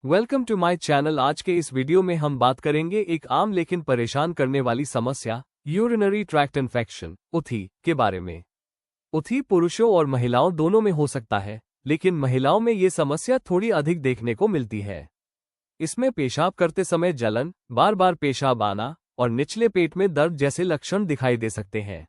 Welcome to my channel. आज के इस वीडियो में हम बात करेंगे एक आम लेकिन परेशान करने वाली समस्या यूरिनरी ट्रैक्ट इन्फेक्शन उथी के बारे में। उथी पुरुषों और महिलाओं दोनों में हो सकता है, लेकिन महिलाओं में ये समस्या थोड़ी अधिक देखने को मिलती है। इसमें पेशाब करते समय जलन, बार बार पेशाब आना और निचले पेट में दर्द जैसे लक्षण दिखाई दे सकते हैं।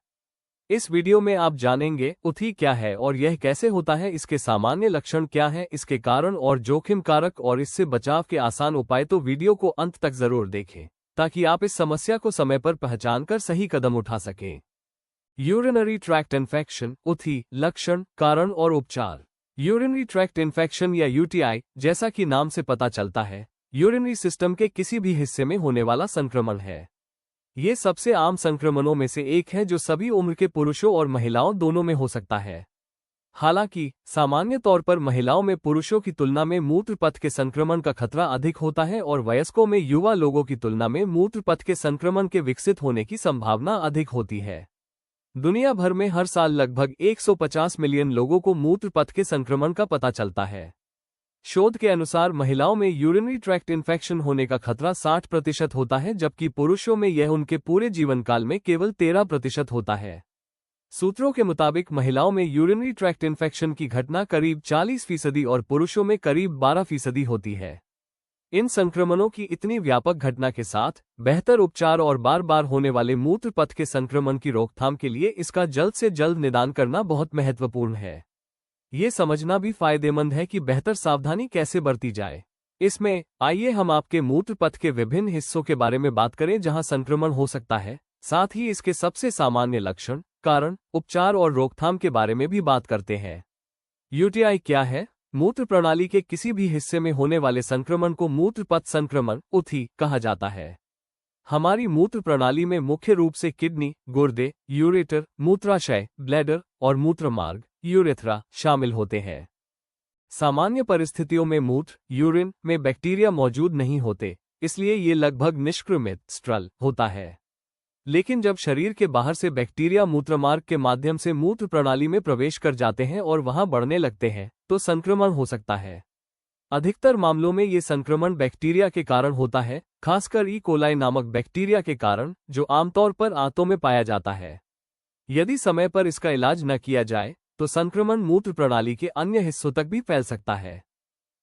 इस वीडियो में आप जानेंगे उथी क्या है और यह कैसे होता है, इसके सामान्य लक्षण क्या हैं, इसके कारण और जोखिम कारक और इससे बचाव के आसान उपाय। तो वीडियो को अंत तक जरूर देखें ताकि आप इस समस्या को समय पर पहचानकर सही कदम उठा सकें। यूरिनरी ट्रैक्ट इन्फेक्शन उथी, लक्षण, कारण और उपचार। यूरिनरी ट्रैक्ट इन्फेक्शन या यूटीआई, जैसा कि नाम से पता चलता है, यूरिनरी सिस्टम के किसी भी हिस्से में होने वाला संक्रमण है। ये सबसे आम संक्रमणों में से एक है जो सभी उम्र के पुरुषों और महिलाओं दोनों में हो सकता है। हालांकि सामान्य तौर पर महिलाओं में पुरुषों की तुलना में मूत्र पथ के संक्रमण का खतरा अधिक होता है और वयस्कों में युवा लोगों की तुलना में मूत्र पथ के संक्रमण के विकसित होने की संभावना अधिक होती है। दुनिया भर में हर साल लगभग 150 मिलियन लोगों को मूत्र पथ के संक्रमण का पता चलता है। शोध के अनुसार महिलाओं में यूरिनरी ट्रैक्ट इन्फेक्शन होने का खतरा 60% होता है, जबकि पुरुषों में यह उनके पूरे जीवन काल में केवल 13% होता है। सूत्रों के मुताबिक महिलाओं में यूरिनरी ट्रैक्ट इन्फेक्शन की घटना करीब 40% और पुरुषों में करीब 12% होती है। इन संक्रमणों की इतनी व्यापक घटना के साथ बेहतर उपचार और बार बार होने वाले मूत्र पथ के संक्रमण की रोकथाम के लिए इसका जल्द से जल्द निदान करना बहुत महत्वपूर्ण है। ये समझना भी फायदेमंद है कि बेहतर सावधानी कैसे बरती जाए। इसमें आइए हम आपके मूत्र पथ के विभिन्न हिस्सों के बारे में बात करें जहां संक्रमण हो सकता है, साथ ही इसके सबसे सामान्य लक्षण, कारण, उपचार और रोकथाम के बारे में भी बात करते हैं। यूटीआई क्या है? मूत्र प्रणाली के किसी भी हिस्से में होने वाले संक्रमण को मूत्र पथ संक्रमण उथी कहा जाता है। हमारी मूत्र प्रणाली में मुख्य रूप से किडनी, गुर्दे, यूरेटर, मूत्राशय, ब्लैडर और मूत्रमार्ग यूरेथ्रा शामिल होते हैं। सामान्य परिस्थितियों में मूत्र यूरिन में बैक्टीरिया मौजूद नहीं होते, इसलिए ये लगभग निष्क्रिमित स्ट्रल होता है। लेकिन जब शरीर के बाहर से बैक्टीरिया मूत्रमार्ग के माध्यम से मूत्र प्रणाली में प्रवेश कर जाते हैं और वहां बढ़ने लगते हैं, तो संक्रमण हो सकता है। अधिकतर मामलों में ये संक्रमण बैक्टीरिया के कारण होता है, खासकर ई कोलाई नामक बैक्टीरिया के कारण, जो आमतौर पर आंतों में पाया जाता है। यदि समय पर इसका इलाज न किया जाए तो संक्रमण मूत्र प्रणाली के अन्य हिस्सों तक भी फैल सकता है।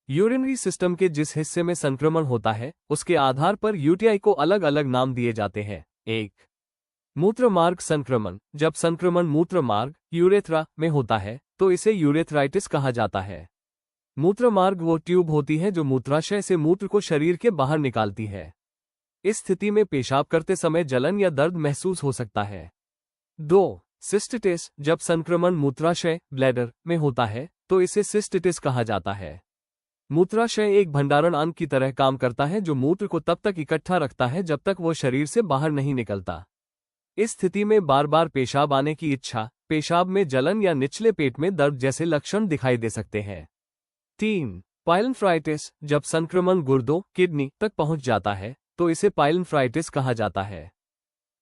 यूरिनरी सिस्टम के जिस हिस्से में संक्रमण होता है, उसके आधार पर यूटीआई को अलग अलग नाम दिए जाते हैं। 1. मूत्रमार्ग संक्रमण। जब संक्रमण मूत्रमार्ग यूरेथ्रा में होता है तो इसे यूरेथ्राइटिस कहा जाता है। मूत्रमार्ग वो ट्यूब होती है जो मूत्राशय से मूत्र को शरीर के बाहर निकालती है। इस स्थिति में पेशाब करते समय जलन या दर्द महसूस हो सकता है। 2. सिस्टिटिस। जब संक्रमण मूत्राशय ब्लैडर में होता है तो इसे सिस्टिटिस कहा जाता है। मूत्राशय एक भंडारण अंग की तरह काम करता है जो मूत्र को तब तक इकट्ठा रखता है जब तक वो शरीर से बाहर नहीं निकलता। इस स्थिति में बार बार पेशाब आने की इच्छा, पेशाब में जलन या निचले पेट में दर्द जैसे लक्षण दिखाई दे सकते हैं। 3. पाइलोनेफ्राइटिस। जब संक्रमण गुर्दों किडनी तक पहुंच जाता है तो इसे पाइलोनेफ्राइटिस कहा जाता है।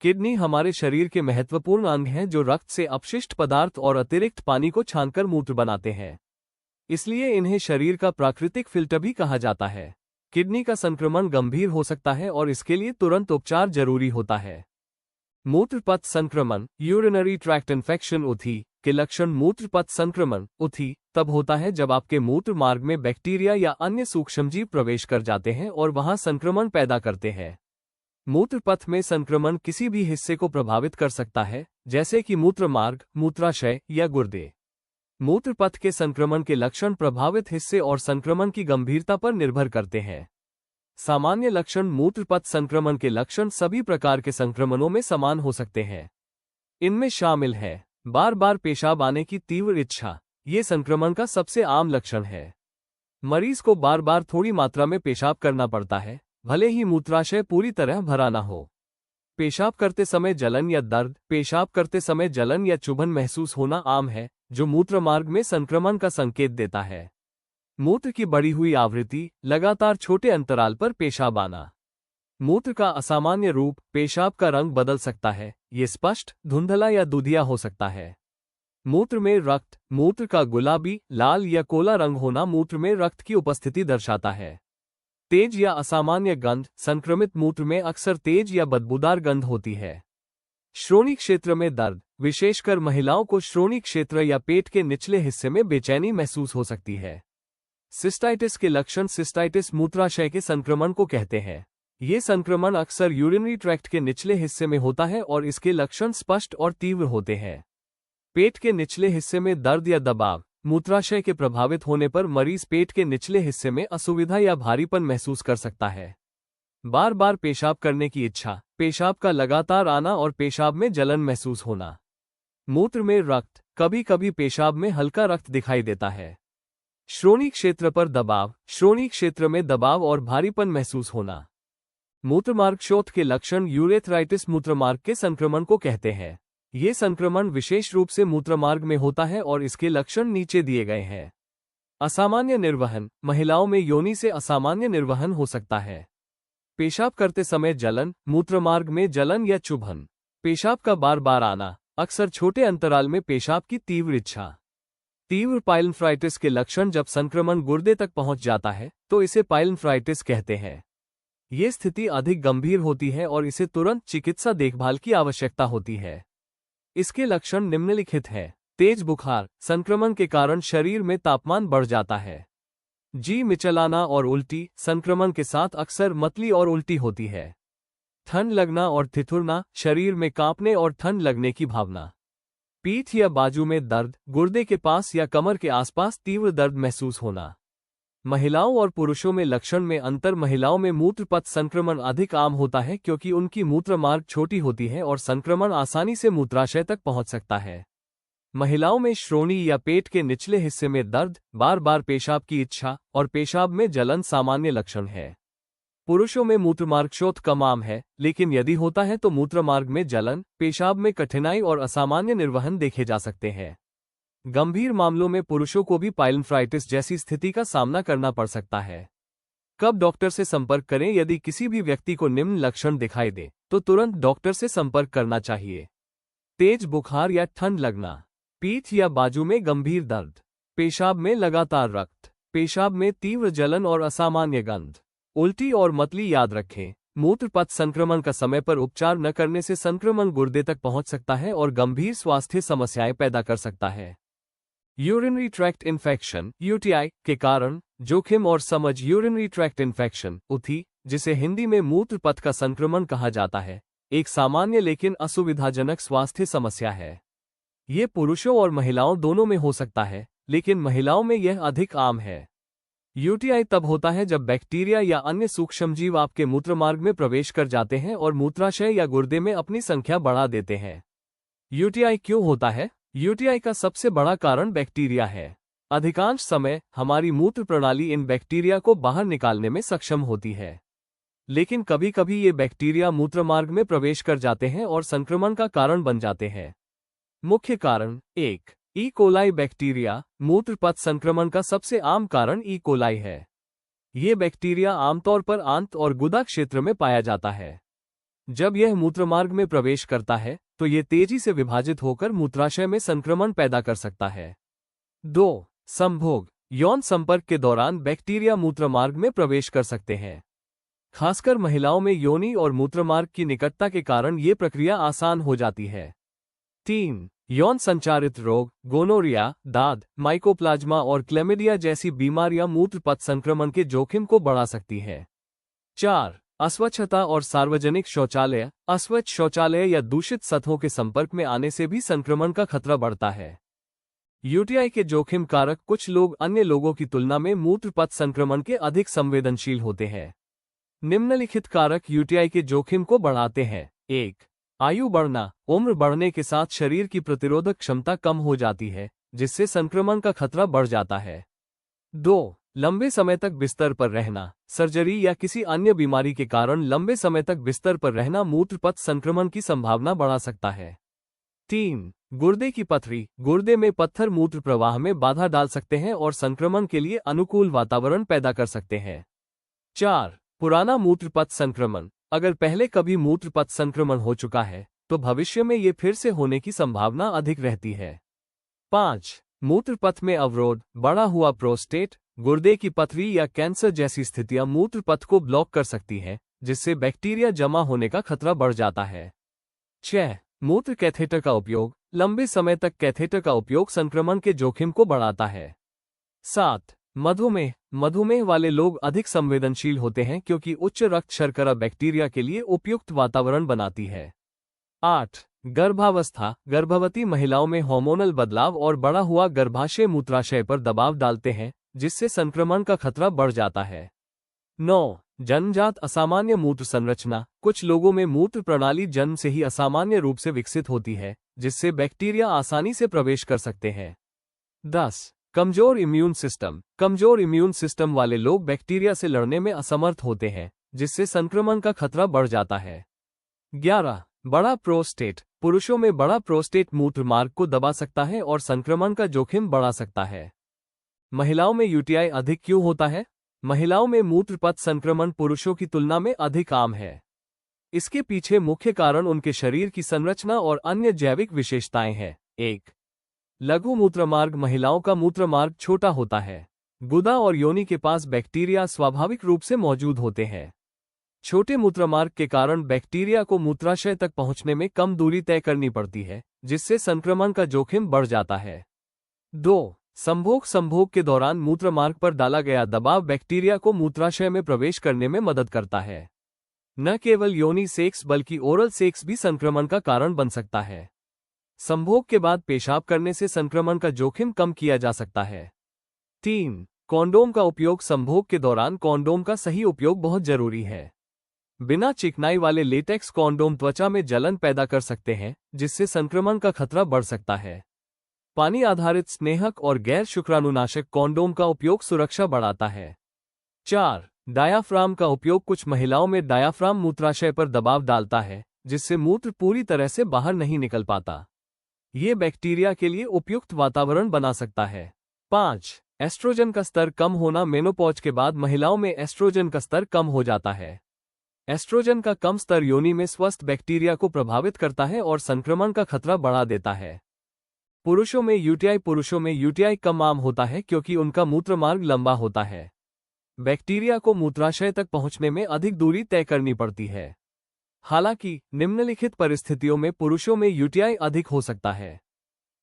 किडनी हमारे शरीर के महत्वपूर्ण अंग हैं जो रक्त से अपशिष्ट पदार्थ और अतिरिक्त पानी को छानकर मूत्र बनाते हैं। इसलिए इन्हें शरीर का प्राकृतिक फिल्टर भी कहा जाता है। किडनी का संक्रमण गंभीर हो सकता है और इसके लिए तुरंत उपचार जरूरी होता है। मूत्र पथ संक्रमण यूरिनरी ट्रैक्ट इन्फेक्शन उथी के लक्षण। मूत्र पथ संक्रमण उथी तब होता है जब आपके मूत्र मार्ग में बैक्टीरिया या अन्य सूक्ष्मजीव प्रवेश कर जाते हैं और वहां संक्रमण पैदा करते हैं। मूत्र पथ में संक्रमण किसी भी हिस्से को प्रभावित कर सकता है, जैसे कि मूत्रमार्ग, मूत्राशय या गुर्दे। मूत्र पथ के संक्रमण के लक्षण प्रभावित हिस्से और संक्रमण की गंभीरता पर निर्भर करते हैं। सामान्य लक्षण। मूत्र पथ संक्रमण के लक्षण सभी प्रकार के संक्रमणों में समान हो सकते हैं। इनमें शामिल है बार बार पेशाब आने की तीव्र इच्छा। ये संक्रमण का सबसे आम लक्षण है। मरीज को बार बार थोड़ी मात्रा में पेशाब करना पड़ता है, भले ही मूत्राशय पूरी तरह भरा ना हो। पेशाब करते समय जलन या दर्द। पेशाब करते समय जलन या चुभन महसूस होना आम है, जो मूत्रमार्ग में संक्रमण का संकेत देता है। मूत्र की बढ़ी हुई आवृत्ति। लगातार छोटे अंतराल पर पेशाब आना। मूत्र का असामान्य रूप। पेशाब का रंग बदल सकता है, ये स्पष्ट, धुंधला या दूधिया हो सकता है। मूत्र में रक्त। मूत्र का गुलाबी, लाल या कोला रंग होना मूत्र में रक्त की उपस्थिति दर्शाता है। तेज या असामान्य गंध, संक्रमित मूत्र में अक्सर तेज या बदबूदार गंध होती है। श्रोणि क्षेत्र में दर्द, विशेषकर महिलाओं को श्रोणि क्षेत्र या पेट के निचले हिस्से में बेचैनी महसूस हो सकती है। सिस्टाइटिस के लक्षण, सिस्टाइटिस मूत्राशय के संक्रमण को कहते हैं। ये संक्रमण अक्सर यूरिनरी ट्रैक्ट के निचले हिस्से में होता है और इसके लक्षण स्पष्ट और तीव्र होते हैं। पेट के निचले हिस्से में दर्द या दबाव, मूत्राशय के प्रभावित होने पर मरीज पेट के निचले हिस्से में असुविधा या भारीपन महसूस कर सकता है। बार बार पेशाब करने की इच्छा, पेशाब का लगातार आना और पेशाब में जलन महसूस होना। मूत्र में रक्त, कभी कभी पेशाब में हल्का रक्त दिखाई देता है। श्रोणि क्षेत्र पर दबाव, श्रोणि क्षेत्र में दबाव और भारीपन महसूस होना। मूत्रमार्ग शोथ के लक्षण, यूरेथ्राइटिस मूत्रमार्ग के संक्रमण को कहते हैं। ये संक्रमण विशेष रूप से मूत्रमार्ग में होता है और इसके लक्षण नीचे दिए गए हैं। असामान्य निर्वहन, महिलाओं में योनि से असामान्य निर्वहन हो सकता है। पेशाब करते समय जलन, मूत्रमार्ग में जलन या चुभन। पेशाब का बार बार आना, अक्सर छोटे अंतराल में पेशाब की तीव्र इच्छा। तीव्र पाइलोनेफ्राइटिस के लक्षण, जब संक्रमण गुर्दे तक पहुंच जाता है तो इसे पाइलोनेफ्राइटिस कहते हैं। ये स्थिति अधिक गंभीर होती है और इसे तुरंत चिकित्सा देखभाल की आवश्यकता होती है। इसके लक्षण निम्नलिखित हैं। तेज बुखार, संक्रमण के कारण शरीर में तापमान बढ़ जाता है। जी मिचलाना और उल्टी, संक्रमण के साथ अक्सर मतली और उल्टी होती है। ठंड लगना और ठिठुरना, शरीर में कांपने और ठंड लगने की भावना। पीठ या बाजू में दर्द, गुर्दे के पास या कमर के आसपास तीव्र दर्द महसूस होना। महिलाओं और पुरुषों में लक्षण में अंतर, महिलाओं में मूत्रपथ संक्रमण अधिक आम होता है क्योंकि उनकी मूत्रमार्ग छोटी होती है और संक्रमण आसानी से मूत्राशय तक पहुंच सकता है। महिलाओं में श्रोणि या पेट के निचले हिस्से में दर्द, बार बार पेशाब की इच्छा और पेशाब में जलन सामान्य लक्षण है। पुरुषों में मूत्रमार्ग शोथ कम आम है, लेकिन यदि होता है तो मूत्रमार्ग में जलन, पेशाब में कठिनाई और असामान्य निर्वहन देखे जा सकते हैं। गंभीर मामलों में पुरुषों को भी पाइलोनेफ्राइटिस जैसी स्थिति का सामना करना पड़ सकता है। कब डॉक्टर से संपर्क करें? यदि किसी भी व्यक्ति को निम्न लक्षण दिखाई दे तो तुरंत डॉक्टर से संपर्क करना चाहिए। तेज बुखार या ठंड लगना, पीठ या बाजू में गंभीर दर्द, पेशाब में लगातार रक्त, पेशाब में तीव्र जलन और असामान्य गंध, उल्टी और मतली। याद रखें, मूत्रपथ संक्रमण का समय पर उपचार न करने से संक्रमण गुर्दे तक पहुंच सकता है और गंभीर स्वास्थ्य समस्याएं पैदा कर सकता है। यूरिनरी ट्रैक्ट इन्फेक्शन यूटीआई के कारण जोखिम और समझ। यूरिनरी ट्रैक्ट इन्फेक्शन उथी, जिसे हिंदी में मूत्रपथ का संक्रमण कहा जाता है, एक सामान्य लेकिन असुविधाजनक स्वास्थ्य समस्या है। ये पुरुषों और महिलाओं दोनों में हो सकता है, लेकिन महिलाओं में यह अधिक आम है। यूटीआई तब होता है जब बैक्टीरिया या अन्य सूक्ष्मजीव आपके मूत्रमार्ग में प्रवेश कर जाते हैं और मूत्राशय या गुर्दे में अपनी संख्या बढ़ा देते हैं। यूटीआई क्यों होता है? यूटीआई का सबसे बड़ा कारण बैक्टीरिया है। अधिकांश समय हमारी मूत्र प्रणाली इन बैक्टीरिया को बाहर निकालने में सक्षम होती है, लेकिन कभी कभी ये बैक्टीरिया मूत्रमार्ग में प्रवेश कर जाते हैं और संक्रमण का कारण बन जाते हैं। मुख्य कारण 1. E coli bacteria. मूत्रपथ संक्रमण का सबसे आम कारण ई कोलाई है। ये बैक्टीरिया आमतौर पर आंत और गुदा क्षेत्र में पाया जाता है। जब यह मूत्रमार्ग में प्रवेश करता है तो ये तेजी से विभाजित होकर मूत्राशय में संक्रमण पैदा कर सकता है। 2. संभोग। यौन संपर्क के दौरान बैक्टीरिया मूत्रमार्ग में प्रवेश कर सकते हैं। खासकर महिलाओं में योनि और मूत्रमार्ग की निकटता के कारण ये प्रक्रिया आसान हो जाती है। 3. यौन संचारित रोग। गोनोरिया, दाद, माइकोप्लाज्मा और क्लेमिडिया जैसी बीमारियां मूत्रपथ संक्रमण के जोखिम को बढ़ा सकती है। 4. अस्वच्छता और सार्वजनिक शौचालय। अस्वच्छ शौचालय या दूषित सतहों के संपर्क में आने से भी संक्रमण का खतरा बढ़ता है। यूटीआई के जोखिम कारक। कुछ लोग अन्य लोगों की तुलना में मूत्रपथ संक्रमण के अधिक संवेदनशील होते हैं। निम्नलिखित कारक यूटीआई के जोखिम को बढ़ाते हैं। 1. आयु बढ़ना। उम्र बढ़ने के साथ शरीर की प्रतिरोधक क्षमता कम हो जाती है, जिससे संक्रमण का खतरा बढ़ जाता है। 2. लंबे समय तक बिस्तर पर रहना। सर्जरी या किसी अन्य बीमारी के कारण लंबे समय तक बिस्तर पर रहना मूत्रपथ संक्रमण की संभावना बढ़ा सकता है। 3. गुर्दे की पथरी। गुर्दे में पत्थर मूत्र प्रवाह में बाधा डाल सकते हैं और संक्रमण के लिए अनुकूल वातावरण पैदा कर सकते हैं। 4. पुराना मूत्रपथ संक्रमण। अगर पहले कभी मूत्रपथ संक्रमण हो चुका है तो भविष्य में ये फिर से होने की संभावना अधिक रहती है। 5. मूत्रपथ में अवरोध। बढ़ा हुआ प्रोस्टेट। गुर्दे की पथरी या कैंसर जैसी स्थितियां मूत्र पथ को ब्लॉक कर सकती हैं, जिससे बैक्टीरिया जमा होने का खतरा बढ़ जाता है। 6. मूत्र कैथेटर का उपयोग। लंबे समय तक कैथेटर का उपयोग संक्रमण के जोखिम को बढ़ाता है। 7. मधुमेह। मधुमेह वाले लोग अधिक संवेदनशील होते हैं क्योंकि उच्च रक्त शर्करा बैक्टीरिया के लिए उपयुक्त वातावरण बनाती है। 8. गर्भावस्था। गर्भवती महिलाओं में हार्मोनल बदलाव और बढ़ा हुआ गर्भाशय मूत्राशय पर दबाव डालते हैं, जिससे संक्रमण का खतरा बढ़ जाता है। 9. जन्मजात असामान्य मूत्र संरचना। कुछ लोगों में मूत्र प्रणाली जन्म से ही असामान्य रूप से विकसित होती है, जिससे बैक्टीरिया आसानी से प्रवेश कर सकते हैं। 10. कमजोर इम्यून सिस्टम। कमजोर इम्यून सिस्टम वाले लोग बैक्टीरिया से लड़ने में असमर्थ होते हैं, जिससे संक्रमण का खतरा बढ़ जाता है। 11. बड़ा प्रोस्टेट। पुरुषों में बड़ा प्रोस्टेट मूत्र मार्ग को दबा सकता है और संक्रमण का जोखिम बढ़ा सकता है। महिलाओं में यूटीआई अधिक क्यों होता है? महिलाओं में मूत्र पथ संक्रमण पुरुषों की तुलना में अधिक आम है। इसके पीछे मुख्य कारण उनके शरीर की संरचना और अन्य जैविक विशेषताएं हैं। 1. लघु मूत्रमार्ग। महिलाओं का मूत्रमार्ग छोटा होता है। गुदा और योनि के पास बैक्टीरिया स्वाभाविक रूप से मौजूद होते हैं। छोटे मूत्रमार्ग के कारण बैक्टीरिया को मूत्राशय तक पहुंचने में कम दूरी तय करनी पड़ती है, जिससे संक्रमण का जोखिम बढ़ जाता है। 2. संभोग के दौरान मूत्रमार्ग पर डाला गया दबाव बैक्टीरिया को मूत्राशय में प्रवेश करने में मदद करता है। न केवल योनि सेक्स बल्कि ओरल सेक्स भी संक्रमण का कारण बन सकता है। संभोग के बाद पेशाब करने से संक्रमण का जोखिम कम किया जा सकता है। 3. कॉन्डोम का उपयोग। संभोग के दौरान कॉन्डोम का सही उपयोग बहुत जरूरी है। बिना चिकनाई वाले लेटेक्स कॉन्डोम त्वचा में जलन पैदा कर सकते हैं, जिससे संक्रमण का खतरा बढ़ सकता है। पानी आधारित स्नेहक और गैर शुक्राणुनाशक कॉन्डोम का उपयोग सुरक्षा बढ़ाता है। 4. डायाफ्राम का उपयोग। कुछ महिलाओं में डायाफ्राम मूत्राशय पर दबाव डालता है, जिससे मूत्र पूरी तरह से बाहर नहीं निकल पाता। ये बैक्टीरिया के लिए उपयुक्त वातावरण बना सकता है। 5. एस्ट्रोजन का स्तर कम होना। मेनोपॉज के बाद महिलाओं में एस्ट्रोजन का स्तर कम हो जाता है। एस्ट्रोजन का कम स्तर योनि में स्वस्थ बैक्टीरिया को प्रभावित करता है और संक्रमण का खतरा बढ़ा देता है। पुरुषों में यूटीआई कम आम होता है क्योंकि उनका मूत्रमार्ग लंबा होता है। बैक्टीरिया को मूत्राशय तक पहुंचने में अधिक दूरी तय करनी पड़ती है। हालांकि निम्नलिखित परिस्थितियों में पुरुषों में यूटीआई अधिक हो सकता है।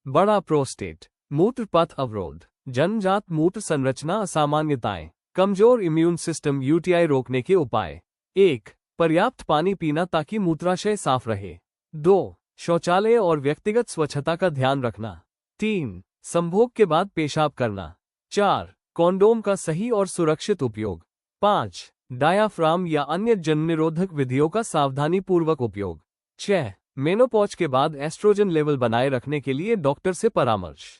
बड़ा प्रोस्टेट, मूत्र पथ अवरोध, जन्मजात मूत्र संरचना असामान्यताएं, कमजोर इम्यून सिस्टम। यूटीआई रोकने के उपाय। 1. पर्याप्त पानी पीना ताकि मूत्राशय साफ रहे। 2. शौचालय और व्यक्तिगत स्वच्छता का ध्यान रखना। 3. संभोग के बाद पेशाब करना। 4. कॉन्डोम का सही और सुरक्षित उपयोग। 5. डायाफ्राम या अन्य जन्मनिरोधक विधियों का सावधानीपूर्वक उपयोग। 6. मेनोपॉज के बाद एस्ट्रोजन लेवल बनाए रखने के लिए डॉक्टर से परामर्श।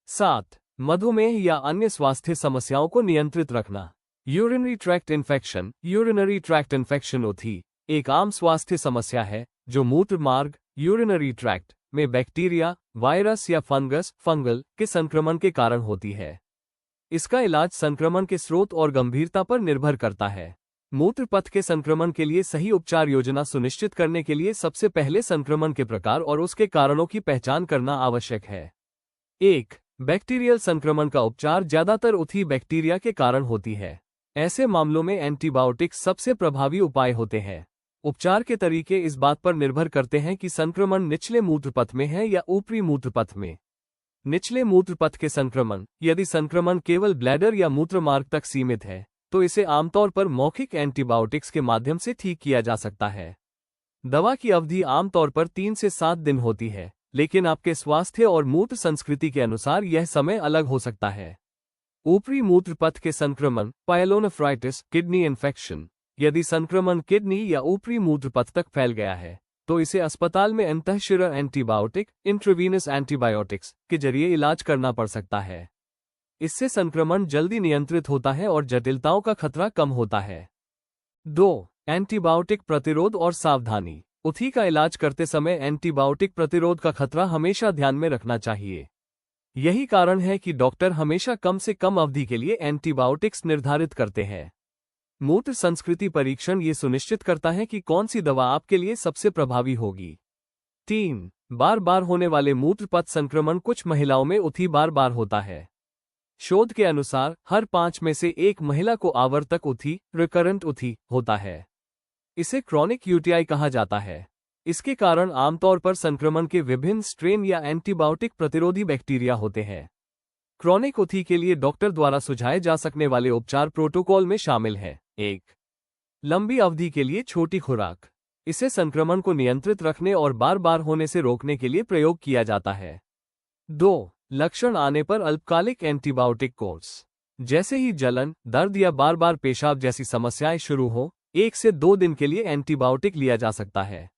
7. मधुमेह या अन्य स्वास्थ्य समस्याओं को नियंत्रित रखना। Urinary tract infection. Urinary tract infection ओथी एक आम स्वास्थ्य समस्या है जो मूत्र मार्ग यूरिनरी ट्रैक्ट में बैक्टीरिया, वायरस या फंगल के संक्रमण के कारण होती है। इसका इलाज संक्रमण के स्रोत और गंभीरता पर निर्भर करता है। मूत्र पथ के संक्रमण के लिए सही उपचार योजना सुनिश्चित करने के लिए सबसे पहले संक्रमण के प्रकार और उसके कारणों की पहचान करना आवश्यक है। 1. बैक्टीरियल संक्रमण का उपचार ज्यादातर उथी बैक्टीरिया के कारण होती है। ऐसे मामलों में एंटीबायोटिक्स सबसे प्रभावी उपाय होते हैं। उपचार के तरीके इस बात पर निर्भर करते हैं कि संक्रमण निचले मूत्रपथ में है या ऊपरी मूत्रपथ में। निचले मूत्रपथ के संक्रमण। यदि संक्रमण केवल ब्लैडर या मूत्रमार्ग तक सीमित है, तो इसे आमतौर पर मौखिक एंटीबायोटिक्स के माध्यम से ठीक किया जा सकता है। दवा की अवधि आमतौर पर 3 से 7 दिन होती है, लेकिन आपके स्वास्थ्य और मूत्र संस्कृति के अनुसार यह समय अलग हो सकता है। ऊपरी मूत्रपथ के संक्रमण। Pyelonephritis, kidney infection. यदि संक्रमण किडनी या ऊपरी मूत्रपथ तक फैल गया है, तो इसे अस्पताल में अंतःशिरा एंटीबायोटिक इंट्रावीनस एंटीबायोटिक्स के जरिए इलाज करना पड़ सकता है। इससे संक्रमण जल्दी नियंत्रित होता है और जटिलताओं का खतरा कम होता है। 2. एंटीबायोटिक प्रतिरोध और सावधानी। उथी का इलाज करते समय एंटीबायोटिक प्रतिरोध का खतरा हमेशा ध्यान में रखना चाहिए। यही कारण है कि डॉक्टर हमेशा कम से कम अवधि के लिए एंटीबायोटिक्स निर्धारित करते हैं। मूत्र संस्कृति परीक्षण ये सुनिश्चित करता है कि कौन सी दवा आपके लिए सबसे प्रभावी होगी। 3. बार बार होने वाले मूत्र पथ संक्रमण। कुछ महिलाओं में उथी बार बार होता है। शोध के अनुसार हर 5 में से 1 महिला को आवर्तक उथी रिकरेंट उथी होता है। इसे क्रॉनिक यूटीआई कहा जाता है। इसके कारण आमतौर पर संक्रमण के विभिन्न स्ट्रेन या एंटीबायोटिक प्रतिरोधी बैक्टीरिया होते हैं। क्रॉनिक उथी के लिए डॉक्टर द्वारा सुझाए जा सकने वाले उपचार प्रोटोकॉल में शामिल हैं। 1. लंबी अवधि के लिए छोटी खुराक। इसे संक्रमण को नियंत्रित रखने और बार बार होने से रोकने के लिए प्रयोग किया जाता है। 2. लक्षण आने पर अल्पकालिक एंटीबायोटिक कोर्स। जैसे ही जलन, दर्द या बार बार पेशाब जैसी समस्याएं शुरू हो, 1 से 2 दिन के लिए एंटीबायोटिक लिया जा सकता है।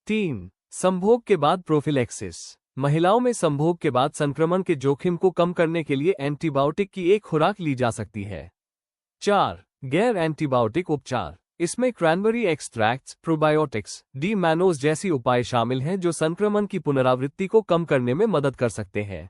3. संभोग के बाद प्रोफिलैक्सिस। महिलाओं में संभोग के बाद संक्रमण के जोखिम को कम करने के लिए एंटीबायोटिक की एक खुराक ली जा सकती है। 4. गैर एंटीबायोटिक उपचार। इसमें cranberry extracts, probiotics, D mannose जैसी उपाय शामिल हैं जो संक्रमण की पुनरावृत्ति को कम करने में मदद कर सकते हैं।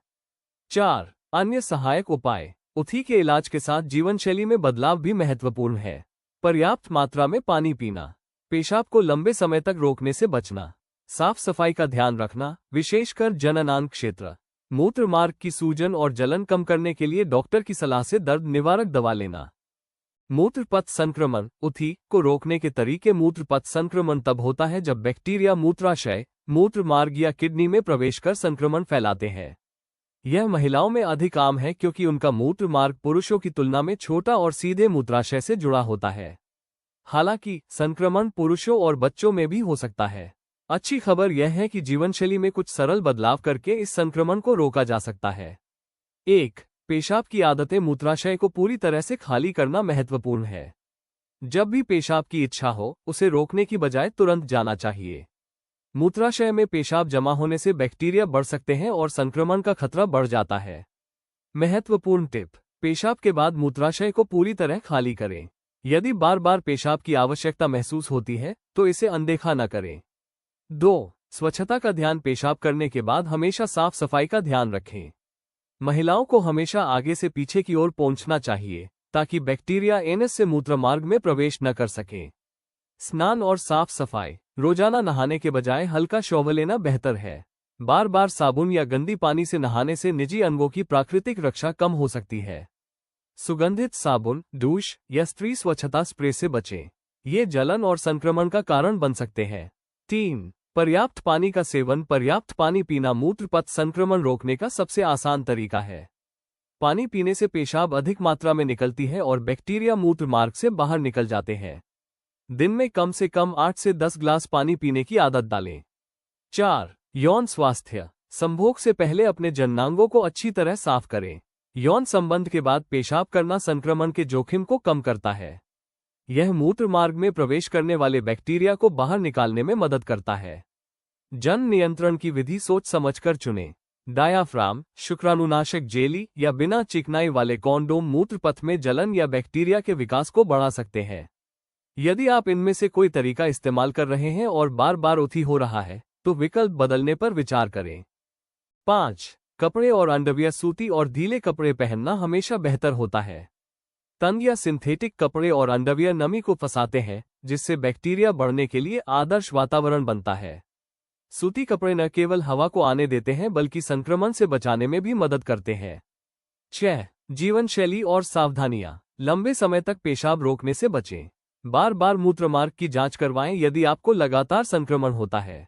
4. अन्य सहायक उपाय। उथी के इलाज के साथ जीवनशैली में बदलाव भी महत्वपूर्ण है। पर्याप्त मात्रा में पानी पीना, पेशाब को लंबे समय तक रोकने से बचना, साफ सफाई का ध्यान रखना, विशेषकर जननांग क्षेत्र, मूत्र मार्ग की सूजन और जलन कम करने के लिए डॉक्टर की सलाह से दर्द निवारक दवा लेना। मूत्रपथ संक्रमण उथी को रोकने के तरीके। मूत्रपथ संक्रमण तब होता है जब बैक्टीरिया मूत्राशय, मूत्र मार्ग या किडनी में प्रवेश कर संक्रमण फैलाते हैं। यह महिलाओं में अधिक आम है क्योंकि उनका मूत्र मार्ग पुरुषों की तुलना में छोटा और सीधे मूत्राशय से जुड़ा होता है। हालांकि संक्रमण पुरुषों और बच्चों में भी हो सकता है। अच्छी खबर यह है कि जीवनशैली में कुछ सरल बदलाव करके इस संक्रमण को रोका जा सकता है। 1. पेशाब की आदतें। मूत्राशय को पूरी तरह से खाली करना महत्वपूर्ण है। जब भी पेशाब की इच्छा हो, उसे रोकने की बजाय तुरंत जाना चाहिए। मूत्राशय में पेशाब जमा होने से बैक्टीरिया बढ़ सकते हैं और संक्रमण का खतरा बढ़ जाता है। महत्वपूर्ण टिप: पेशाब के बाद मूत्राशय को पूरी तरह खाली करें। यदि बार बार पेशाब की आवश्यकता महसूस होती है तो इसे अनदेखा न करें। 2. स्वच्छता का ध्यान। पेशाब करने के बाद हमेशा साफ सफाई का ध्यान रखें। महिलाओं को हमेशा आगे से पीछे की ओर पहुंचना चाहिए ताकि बैक्टीरिया एनस से मूत्रमार्ग में प्रवेश न कर सके। स्नान और साफ सफाई। रोजाना नहाने के बजाय हल्का शॉवर लेना बेहतर है। बार बार साबुन या गंदी पानी से नहाने से निजी अंगों की प्राकृतिक रक्षा कम हो सकती है। सुगंधित साबुन, douche या स्त्री स्वच्छता स्प्रे से बचें। ये जलन और संक्रमण का कारण बन सकते हैं। 3. पर्याप्त पानी का सेवन। पर्याप्त पानी पीना मूत्रपथ संक्रमण रोकने का सबसे आसान तरीका है। पानी पीने से पेशाब अधिक मात्रा में निकलती है और बैक्टीरिया मूत्र मार्ग से बाहर निकल जाते हैं। दिन में कम से कम 8 से 10 ग्लास पानी पीने की आदत डालें। 4. यौन स्वास्थ्य। संभोग से पहले अपने जननांगों को अच्छी तरह साफ करें। यौन संबंध के बाद पेशाब करना संक्रमण के जोखिम को कम करता है। यह मूत्र मार्ग में प्रवेश करने वाले बैक्टीरिया को बाहर निकालने में मदद करता है। जन नियंत्रण की विधि सोच समझकर चुनें। डायाफ्राम, शुक्राणुनाशक जेली या बिना चिकनाई वाले कॉन्डोम मूत्रपथ में जलन या बैक्टीरिया के विकास को बढ़ा सकते हैं। यदि आप इनमें से कोई तरीका इस्तेमाल कर रहे हैं और बार बार उथी हो रहा है, तो विकल्प बदलने पर विचार करें। 5. कपड़े और अंडरवियर। सूती और ढीले कपड़े पहनना हमेशा बेहतर होता है। तंग या सिंथेटिक कपड़े और अंडरवियर नमी को फंसाते हैं, जिससे बैक्टीरिया बढ़ने के लिए आदर्श वातावरण बनता है। सूती कपड़े न केवल हवा को आने देते हैं बल्कि संक्रमण से बचाने में भी मदद करते हैं। 6. जीवनशैली और सावधानियां। लंबे समय तक पेशाब रोकने से बचें। बार बार मूत्रमार्ग की जांच करवाएं यदि आपको लगातार संक्रमण होता है।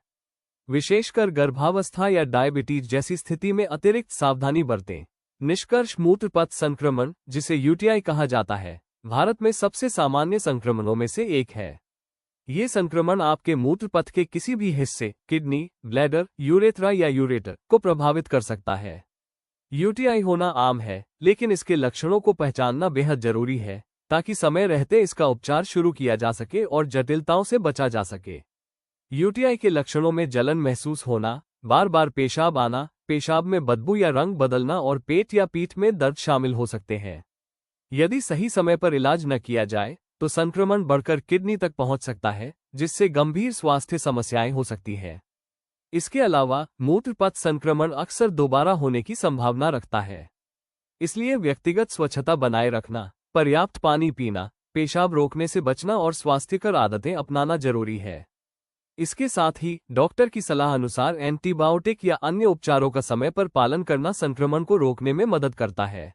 विशेषकर गर्भावस्था या डायबिटीज जैसी स्थिति में अतिरिक्त सावधानी बरतें। निष्कर्ष: मूत्रपथ संक्रमण, जिसे यूटीआई कहा जाता है, भारत में सबसे सामान्य संक्रमणों में से एक है। ये संक्रमण आपके मूत्रपथ के किसी भी हिस्से, किडनी, ब्लैडर, यूरेथ्रा या यूरेटर को प्रभावित कर सकता है। यूटीआई होना आम है, लेकिन इसके लक्षणों को पहचानना बेहद जरूरी है ताकि समय रहते इसका उपचार शुरू किया जा सके और जटिलताओं से बचा जा सके। यूटीआई के लक्षणों में जलन महसूस होना, बार बार पेशाब आना, पेशाब में बदबू या रंग बदलना और पेट या पीठ में दर्द शामिल हो सकते हैं। यदि सही समय पर इलाज न किया जाए तो संक्रमण बढ़कर किडनी तक पहुंच सकता है, जिससे गंभीर स्वास्थ्य समस्याएं हो सकती हैं। इसके अलावा मूत्रपथ संक्रमण अक्सर दोबारा होने की संभावना रखता है। इसलिए व्यक्तिगत स्वच्छता बनाए रखना, पर्याप्त पानी पीना, पेशाब रोकने से बचना और स्वास्थ्यकर आदतें अपनाना जरूरी है। इसके साथ ही डॉक्टर की सलाह अनुसार एंटीबायोटिक या अन्य उपचारों का समय पर पालन करना संक्रमण को रोकने में मदद करता है।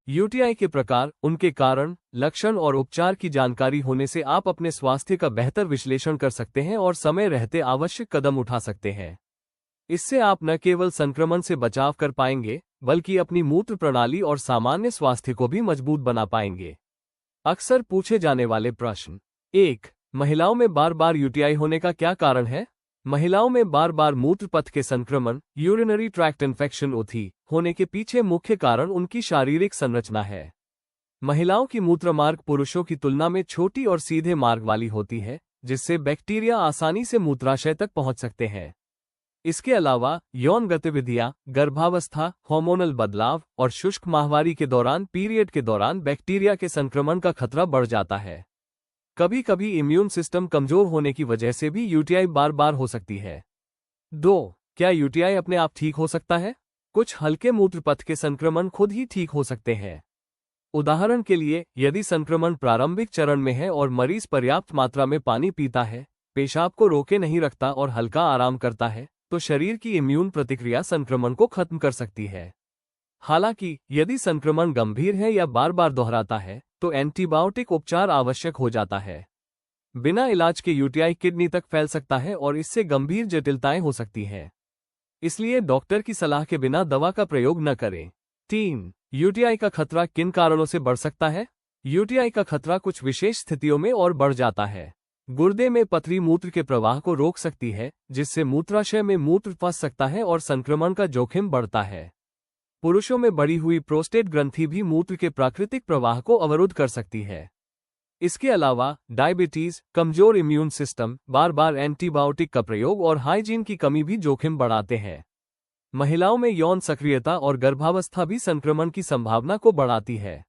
यूटीआई के प्रकार, उनके कारण, लक्षण और उपचार की जानकारी होने से आप अपने स्वास्थ्य का बेहतर विश्लेषण कर सकते हैं और समय रहते आवश्यक कदम उठा सकते हैं। इससे आप न केवल संक्रमण से बचाव कर पाएंगे, बल्कि अपनी मूत्र प्रणाली और सामान्य स्वास्थ्य को भी मजबूत बना पाएंगे। अक्सर पूछे जाने वाले प्रश्न। 1. महिलाओं में बार बार यूटीआई होने का क्या कारण है? महिलाओं में बार बार मूत्र पथ के संक्रमण, यूरिनरी ट्रैक्ट इन्फेक्शन (ऊथी) होने के पीछे मुख्य कारण उनकी शारीरिक संरचना है। महिलाओं की मूत्रमार्ग पुरुषों की तुलना में छोटी और सीधे मार्ग वाली होती है, जिससे बैक्टीरिया आसानी से मूत्राशय तक पहुंच सकते हैं। इसके अलावा यौन गतिविधियां, गर्भावस्था, हार्मोनल बदलाव और शुष्क माहवारी के दौरान पीरियड के दौरान बैक्टीरिया के संक्रमण का खतरा बढ़ जाता है। कभी कभी इम्यून सिस्टम कमजोर होने की वजह से भी यूटीआई बार बार हो सकती है। 2. क्या यूटीआई अपने आप ठीक हो सकता है? कुछ हल्के मूत्रपथ के संक्रमण खुद ही ठीक हो सकते हैं। उदाहरण के लिए, यदि संक्रमण प्रारंभिक चरण में है और मरीज पर्याप्त मात्रा में पानी पीता है, पेशाब को रोके नहीं रखता और हल्का आराम करता है, तो शरीर की इम्यून प्रतिक्रिया संक्रमण को खत्म कर सकती है। हालांकि यदि संक्रमण गंभीर है या बार बार दोहराता है, तो एंटीबायोटिक उपचार आवश्यक हो जाता है। बिना इलाज के यूटीआई किडनी तक फैल सकता है और इससे गंभीर जटिलताएं हो सकती हैं। इसलिए डॉक्टर की सलाह के बिना दवा का प्रयोग न करें। 3. यूटीआई का खतरा किन कारणों से बढ़ सकता है? यूटीआई का खतरा कुछ विशेष स्थितियों में और बढ़ जाता है। गुर्दे में पथरी मूत्र के प्रवाह को रोक सकती है, जिससे मूत्राशय में मूत्र फंस सकता है और संक्रमण का जोखिम बढ़ता है। पुरुषों में बढ़ी हुई प्रोस्टेट ग्रंथि भी मूत्र के प्राकृतिक प्रवाह को अवरुद्ध कर सकती है। इसके अलावा डायबिटीज, कमजोर इम्यून सिस्टम, बार बार एंटीबायोटिक का प्रयोग और हाइजीन की कमी भी जोखिम बढ़ाते हैं। महिलाओं में यौन सक्रियता और गर्भावस्था भी संक्रमण की संभावना को बढ़ाती है।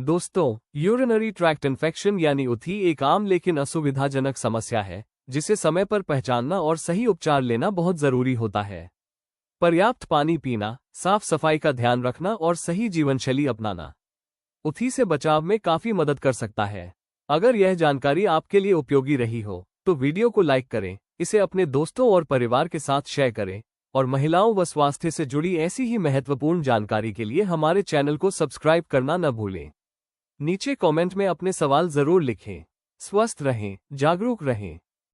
दोस्तों, यूरिनरी ट्रैक्ट इन्फेक्शन यानी ऊथी एक आम लेकिन असुविधाजनक समस्या है, जिसे समय पर पहचानना और सही उपचार लेना बहुत जरूरी होता है। पर्याप्त पानी पीना, साफ सफाई का ध्यान रखना और सही जीवनशैली अपनाना ऊथी से बचाव में काफी मदद कर सकता है। अगर यह जानकारी आपके लिए उपयोगी रही हो, तो वीडियो को लाइक करें, इसे अपने दोस्तों और परिवार के साथ शेयर करें, और महिलाओं व स्वास्थ्य से जुड़ी ऐसी ही महत्वपूर्ण जानकारी के लिए हमारे चैनल को सब्सक्राइब करना न भूलें। नीचे कमेंट में अपने सवाल जरूर लिखें। स्वस्थ रहें, जागरूक रहें।